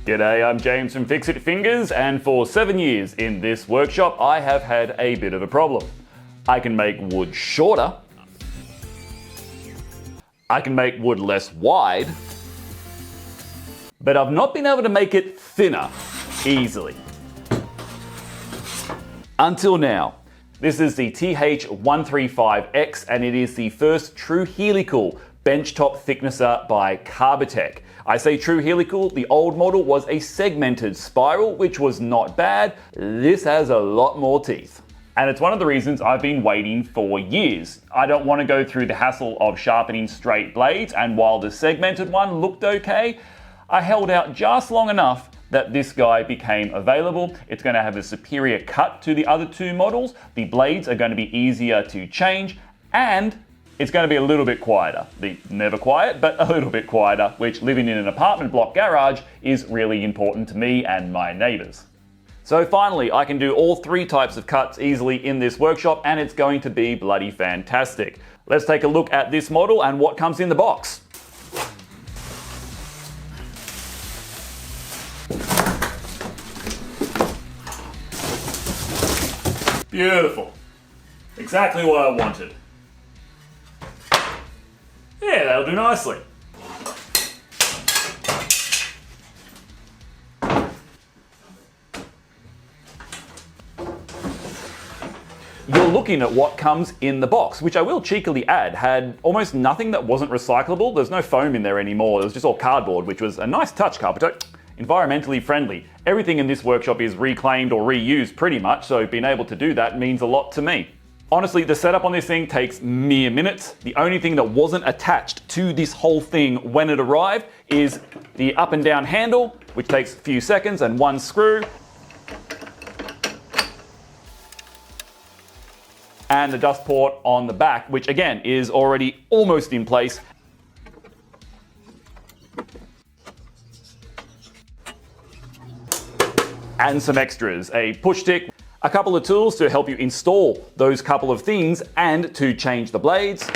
G'day, I'm James from Fix It Fingers, and for 7 years in this workshop I have had a bit of a problem. I can make wood shorter, I can make wood less wide, but I've not been able to make it thinner easily. Until now. This is the TH-135X and it is the first true helical benchtop thicknesser by Carbatec. I say true helical, the old model was a segmented spiral, which was not bad. This has a lot more teeth. And it's one of the reasons I've been waiting for years. I don't want to go through the hassle of sharpening straight blades, and while the segmented one looked okay, I held out just long enough that this guy became available. It's going to have a superior cut to the other two models. The blades are going to be easier to change, and it's going to be a little bit quieter. Never quiet, but a little bit quieter, which living in an apartment block garage is really important to me and my neighbors. So finally, I can do all three types of cuts easily in this workshop, and it's going to be bloody fantastic. Let's take a look at this model and what comes in the box. Beautiful. Exactly what I wanted. Yeah, that'll do nicely. You're looking at what comes in the box, which I will cheekily add had almost nothing that wasn't recyclable. There's no foam in there anymore. It was just all cardboard, which was a nice touch, Carbatec. Environmentally friendly. Everything in this workshop is reclaimed or reused pretty much, so being able to do that means a lot to me. Honestly, the setup on this thing takes mere minutes. The only thing that wasn't attached to this whole thing when it arrived is the up and down handle, which takes a few seconds, and one screw. And the dust port on the back, which again is already almost in place. And some extras, a push stick, a couple of tools to help you install those couple of things and to change the blades,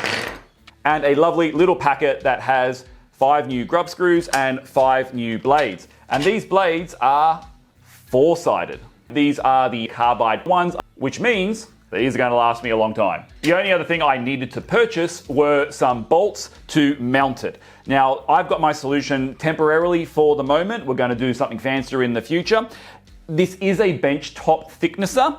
and a lovely little packet that has 5 new grub screws and 5 new blades. And these blades are 4-sided. These are the carbide ones, which means these are going to last me a long time. The only other thing I needed to purchase were some bolts to mount it. Now, I've got my solution temporarily for the moment. We're going to do something fancier in the future. This is a benchtop thicknesser,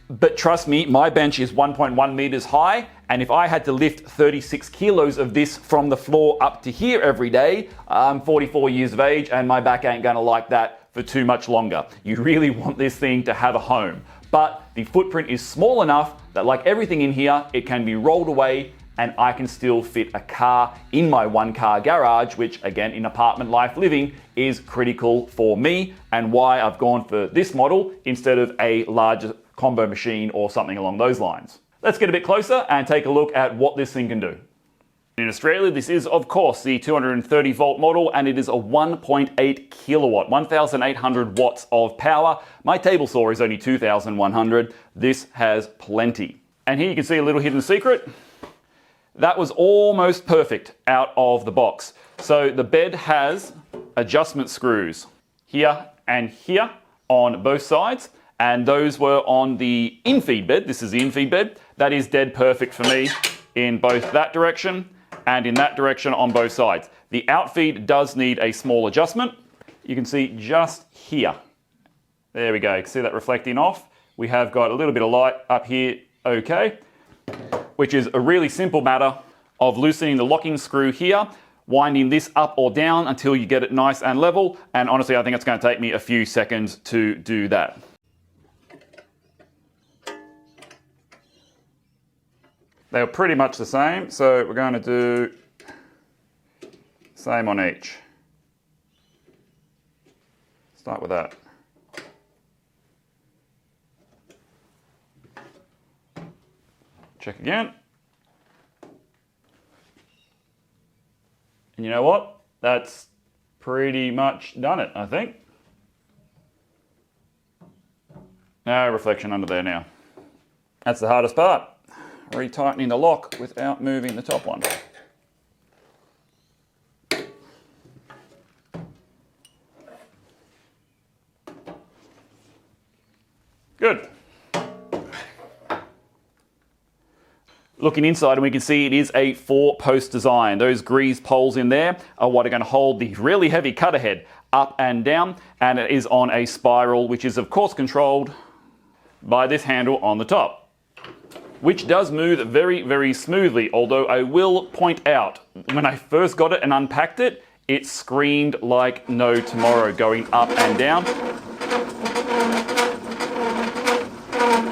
but trust me, my bench is 1.1 meters high, and if I had to lift 36 kilos of this from the floor up to here every day, I'm 44 years of age and my back ain't gonna like that for too much longer. You really want this thing to have a home. But the footprint is small enough that, like everything in here, it can be rolled away and I can still fit a car in my 1-car garage, which again, in apartment life living, is critical for me and why I've gone for this model instead of a larger combo machine or something along those lines. Let's get a bit closer and take a look at what this thing can do. In Australia, this is of course the 230 volt model, and it is a 1.8 kilowatt, 1,800 watts of power. My table saw is only 2,100. This has plenty. And here you can see a little hidden secret. That was almost perfect out of the box. So the bed has adjustment screws here and here on both sides, and those were on the in-feed bed. This is the in-feed bed. That is dead perfect for me in both that direction and in that direction on both sides. The outfeed does need a small adjustment. You can see just here. There we go, you can see that reflecting off. We have got a little bit of light up here, okay, which is a really simple matter of loosening the locking screw here, winding this up or down until you get it nice and level, and honestly I think it's going to take me a few seconds to do that. They're pretty much the same, so we're going to do same on each. Start with that. Check again. And you know what? That's pretty much done it, I think. No reflection under there now. That's the hardest part. Retightening the lock without moving the top one. Good. Looking inside, and we can see it is a 4-post design. Those grease poles in there are what are going to hold the really heavy cutter head up and down, and it is on a spiral, which is of course controlled by this handle on the top, which does move very, very smoothly. Although I will point out, when I first got it and unpacked it, it screamed like no tomorrow going up and down.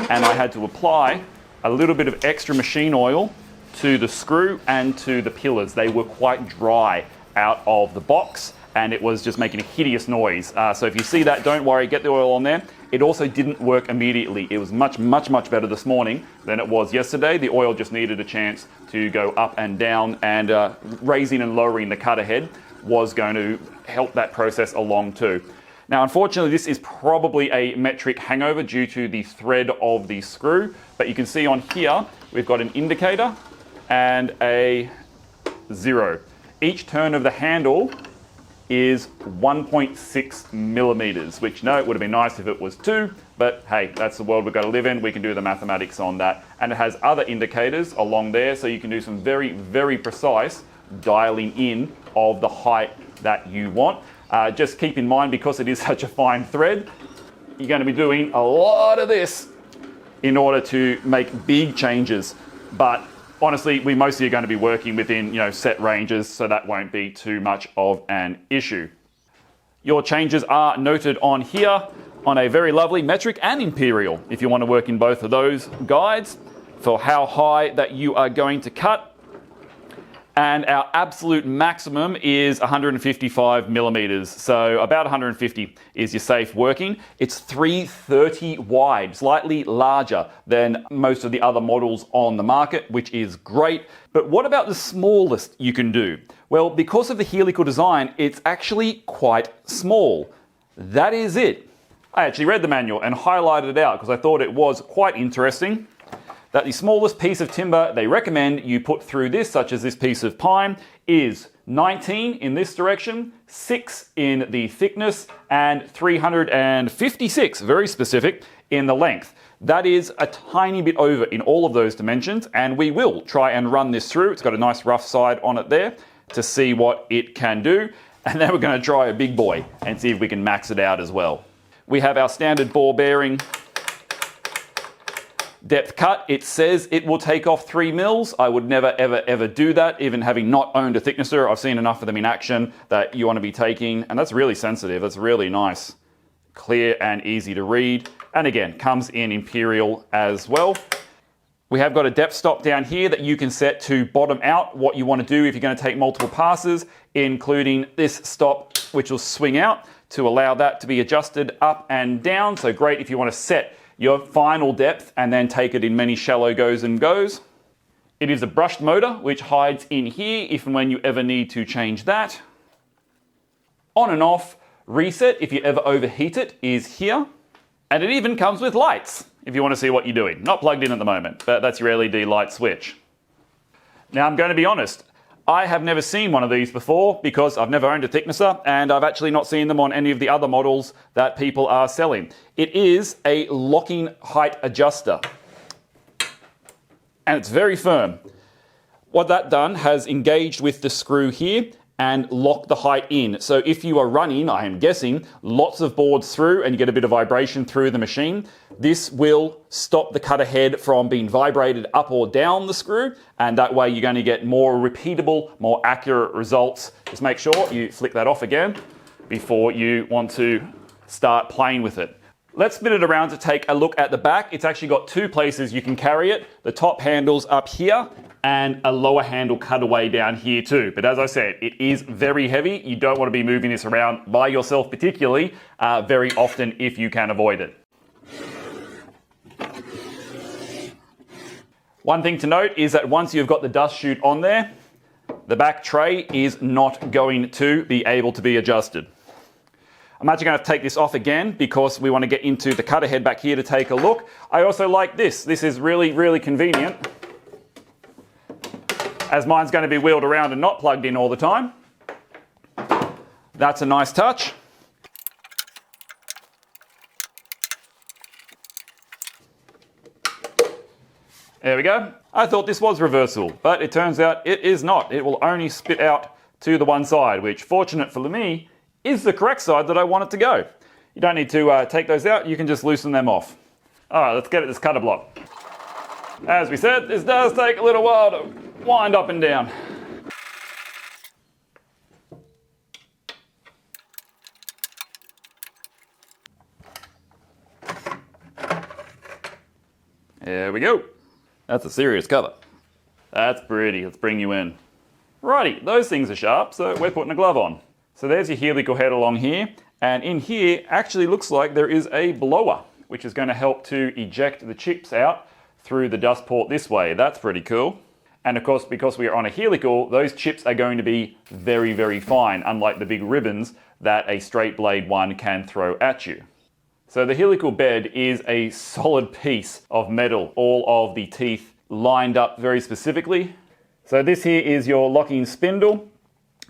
And I had to apply a little bit of extra machine oil to the screw and to the pillars. They were quite dry out of the box, and it was just making a hideous noise. So if you see that, don't worry, get the oil on there. It also didn't work immediately. It was much, much, much better this morning than it was yesterday. The oil just needed a chance to go up and down, and raising and lowering the cutter head was going to help that process along too. Now, unfortunately, this is probably a metric hangover due to the thread of the screw, but you can see on here, we've got an indicator and a 0. Each turn of the handle is 1.6 millimeters, which, no, it would have been nice if it was 2, but hey, that's the world we've got to live in. We can do the mathematics on that. And it has other indicators along there, so you can do some very, very precise dialing in of the height that you want. Just keep in mind, because it is such a fine thread, you're going to be doing a lot of this in order to make big changes. But honestly, we mostly are going to be working within, set ranges, so that won't be too much of an issue. Your changes are noted on here on a very lovely metric and imperial, if you want to work in both of those guides, for how high that you are going to cut. And our absolute maximum is 155 millimeters. So about 150 is your safe working. It's 330 wide, slightly larger than most of the other models on the market, which is great. But what about the smallest you can do? Well, because of the helical design, it's actually quite small. That is it. I actually read the manual and highlighted it out because I thought it was quite interesting. That the smallest piece of timber they recommend you put through this, such as this piece of pine, is 19 in this direction, 6 in the thickness, and 356, very specific, in the length. That is a tiny bit over in all of those dimensions, and we will try and run this through. It's got a nice rough side on it there to see what it can do. And then we're going to try a big boy and see if we can max it out as well. We have our standard ball bearing depth cut. It says it will take off 3 mils. I would never, ever, ever do that, even having not owned a thicknesser. I've seen enough of them in action that you want to be taking, and that's really sensitive. That's really nice. Clear and easy to read. And again, comes in imperial as well. We have got a depth stop down here that you can set to bottom out what you want to do if you're going to take multiple passes, including this stop, which will swing out to allow that to be adjusted up and down. So great if you want to set your final depth and then take it in many shallow goes and goes. It is a brushed motor which hides in here if and when you ever need to change that. On and off reset if you ever overheat it is here. And it even comes with lights if you want to see what you're doing. Not plugged in at the moment, but that's your LED light switch. Now I'm going to be honest, I have never seen one of these before because I've never owned a thicknesser, and I've actually not seen them on any of the other models that people are selling. It is a locking height adjuster, and it's very firm. What that done has engaged with the screw here and locked the height in. So if you are running, I am guessing, lots of boards through and you get a bit of vibration through the machine, this will stop the cutter head from being vibrated up or down the screw, and that way you're going to get more repeatable, more accurate results. Just make sure you flick that off again before you want to start playing with it. Let's spin it around to take a look at the back. It's actually got 2 places you can carry it. The top handle's up here and a lower handle cutaway down here too. But as I said, it is very heavy. You don't want to be moving this around by yourself particularly very often if you can avoid it. One thing to note is that once you've got the dust chute on there, the back tray is not going to be able to be adjusted. I'm actually going to take this off again because we want to get into the cutter head back here to take a look. I also like this. This is really, really convenient, as mine's going to be wheeled around and not plugged in all the time. That's a nice touch. There we go. I thought this was reversible, but it turns out it is not. It will only spit out to the one side, which, fortunate for me, is the correct side that I want it to go. You don't need to take those out, you can just loosen them off. All right, let's get at this cutter block. As we said, this does take a little while to wind up and down. There we go. That's a serious cover. That's pretty. Let's bring you in. Righty, those things are sharp, so we're putting a glove on. So there's your helical head along here, and in here actually looks like there is a blower, which is going to help to eject the chips out through the dust port this way. That's pretty cool. And of course, because we are on a helical, those chips are going to be very, very fine, unlike the big ribbons that a straight blade one can throw at you. So the helical bed is a solid piece of metal, all of the teeth lined up very specifically. So this here is your locking spindle,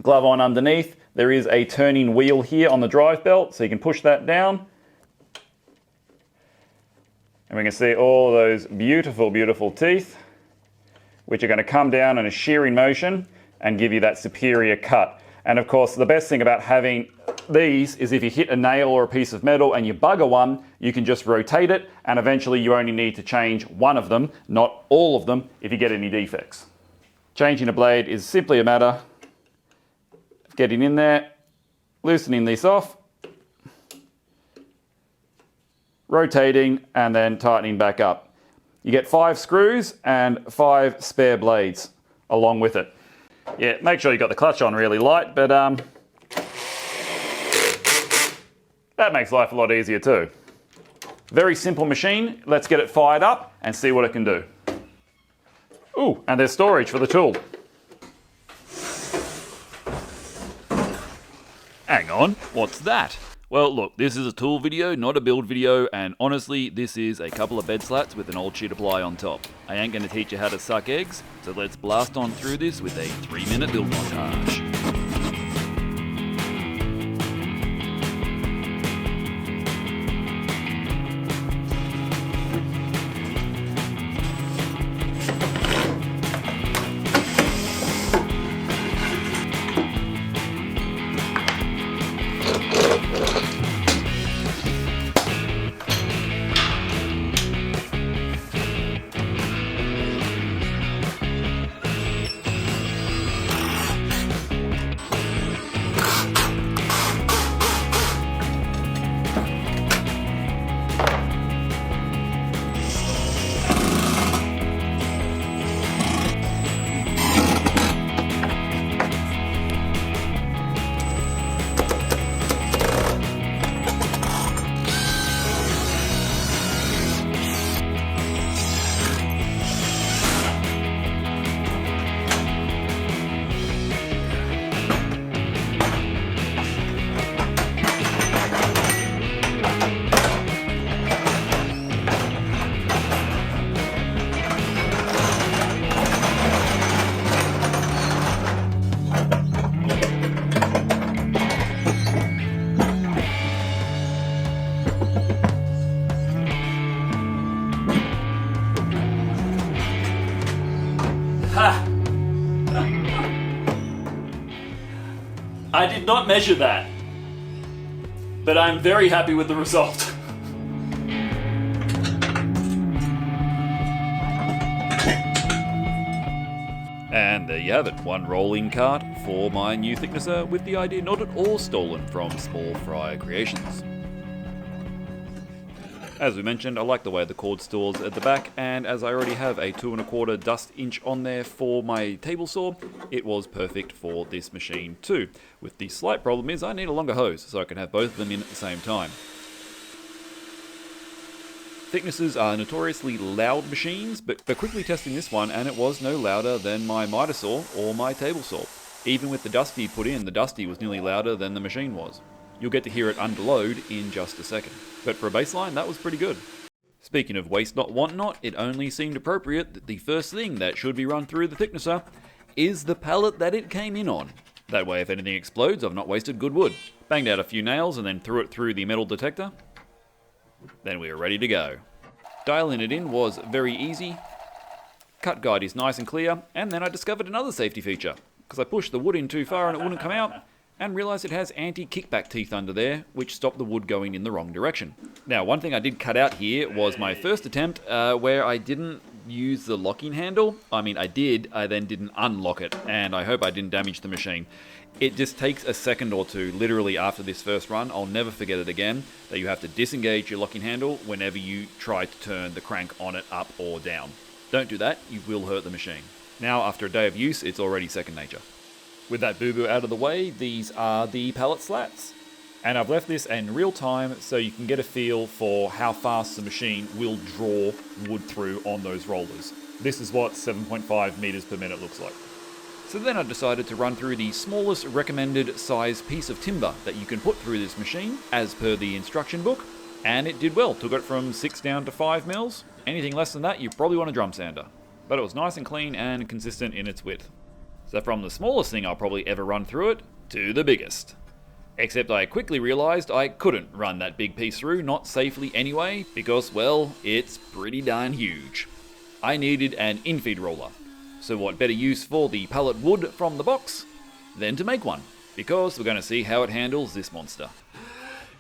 glove on underneath. There is a turning wheel here on the drive belt, so you can push that down. And we can see all those beautiful, beautiful teeth, which are going to come down in a shearing motion and give you that superior cut. And of course, the best thing about having these is if you hit a nail or a piece of metal and you bugger one, you can just rotate it, and eventually you only need to change one of them, not all of them, if you get any defects. Changing a blade is simply a matter of getting in there, loosening this off, rotating, and then tightening back up. You get 5 screws and 5 spare blades along with it. Yeah, make sure you got the clutch on really light, but that makes life a lot easier too. Very simple machine. Let's get it fired up and see what it can do. Ooh, and there's storage for the tool. Hang on, what's that? Well, look, this is a tool video, not a build video, and honestly, this is a couple of bed slats with an old sheet of ply on top. I ain't going to teach you how to suck eggs, so let's blast on through this with a 3-minute build montage. I did not measure that, but I'm very happy with the result. And there you have it, one rolling cart for my new thicknesser, with the idea not at all stolen from Small Fry Creations. As we mentioned, I like the way the cord stores at the back, and as I already have a 2 1/4 dust inch on there for my table saw, it was perfect for this machine too. With the slight problem is I need a longer hose so I can have both of them in at the same time. Thicknesses are notoriously loud machines, but quickly testing this one, and it was no louder than my miter saw or my table saw. Even with the Dusty put in, the Dusty was nearly louder than the machine was. You'll get to hear it under load in just a second. But for a baseline, that was pretty good. Speaking of waste not want not, it only seemed appropriate that the first thing that should be run through the thicknesser is the pallet that it came in on. That way if anything explodes, I've not wasted good wood. Banged out a few nails and then threw it through the metal detector. Then we were ready to go. Dialing it in was very easy. Cut guide is nice and clear, and then I discovered another safety feature, because I pushed the wood in too far and it wouldn't come out, and realised it has anti-kickback teeth under there, which stop the wood going in the wrong direction. Now, one thing I did cut out here was my first attempt where I didn't use the locking handle. I mean, I did, I then didn't unlock it, and I hope I didn't damage the machine. It just takes a second or two, literally after this first run. I'll never forget it again, that you have to disengage your locking handle whenever you try to turn the crank on it up or down. Don't do that, you will hurt the machine. Now, after a day of use, it's already second nature. With that boo-boo out of the way, these are the pallet slats. And I've left this in real time so you can get a feel for how fast the machine will draw wood through on those rollers. This is what 7.5 meters per minute looks like. So then I decided to run through the smallest recommended size piece of timber that you can put through this machine, as per the instruction book, and it did well. Took it from 6 down to 5 mils. Anything less than that, you probably want a drum sander. But it was nice and clean and consistent in its width. So from the smallest thing I'll probably ever run through it, to the biggest. Except I quickly realised I couldn't run that big piece through, not safely anyway, because, well, it's pretty darn huge. I needed an infeed roller. So what better use for the pallet wood from the box than to make one, because we're going to see how it handles this monster.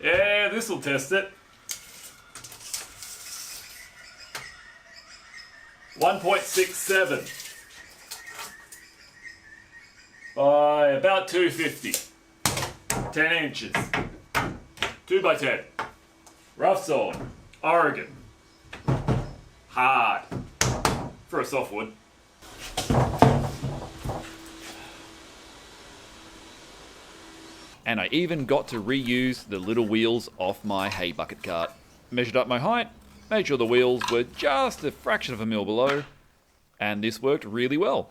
Yeah, this'll test it. 1.67 by about 250. 10 inches. 2x10. Rough sawn. Oregon. Hard. For a softwood. And I even got to reuse the little wheels off my hay bucket cart. Measured up my height, made sure the wheels were just a fraction of a mil below, and this worked really well.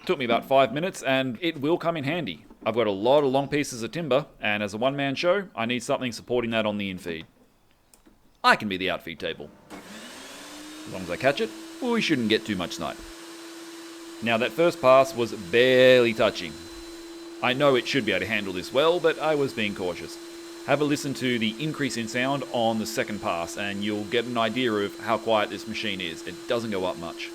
Took me about 5 minutes, and it will come in handy. I've got a lot of long pieces of timber, and as a one-man show, I need something supporting that on the infeed. I can be the outfeed table. As long as I catch it, we shouldn't get too much snipe. Now that first pass was barely touching. I know it should be able to handle this well, but I was being cautious. Have a listen to the increase in sound on the second pass, and you'll get an idea of how quiet this machine is. It doesn't go up much.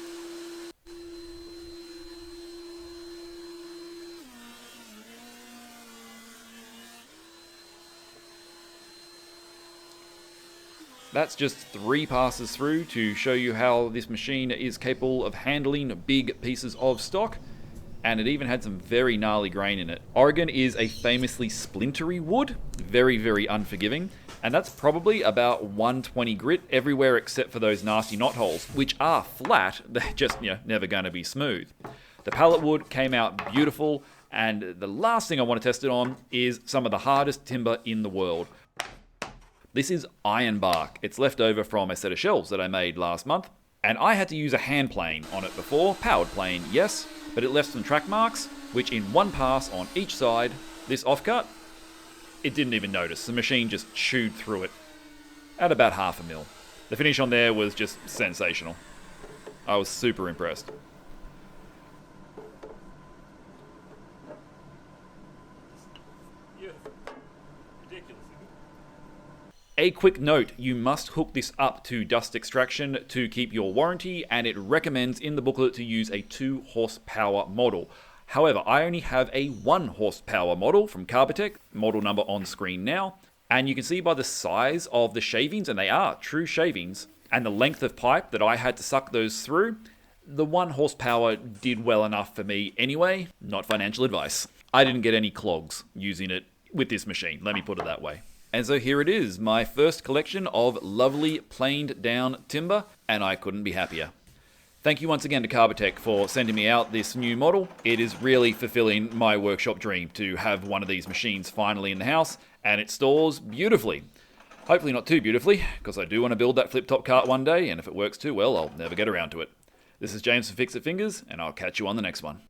That's just 3 passes through to show you how this machine is capable of handling big pieces of stock, and it even had some very gnarly grain in it. Oregon is a famously splintery wood, very, very unforgiving, and that's probably about 120 grit everywhere except for those nasty knot holes, which are flat, they're just, never going to be smooth. The pallet wood came out beautiful, and the last thing I want to test it on is some of the hardest timber in the world. This is iron bark. It's left over from a set of shelves that I made last month, and I had to use a hand plane on it before, powered plane, yes, but it left some track marks, which in one pass on each side, this offcut, it didn't even notice. The machine just chewed through it at about 0.5 mil. The finish on there was just sensational. I was super impressed. A quick note, you must hook this up to dust extraction to keep your warranty, and it recommends in the booklet to use a 2 horsepower model. However, I only have a 1 horsepower model from Carbatec, model number on screen now, and you can see by the size of the shavings, and they are true shavings, and the length of pipe that I had to suck those through, the 1 horsepower did well enough for me anyway, not financial advice. I didn't get any clogs using it with this machine, let me put it that way. And so here it is, my first collection of lovely planed down timber, and I couldn't be happier. Thank you once again to Carbatec for sending me out this new model. It is really fulfilling my workshop dream to have one of these machines finally in the house, and it stores beautifully. Hopefully not too beautifully, because I do want to build that flip-top cart one day, and if it works too well, I'll never get around to it. This is James from Fix It Fingers, and I'll catch you on the next one.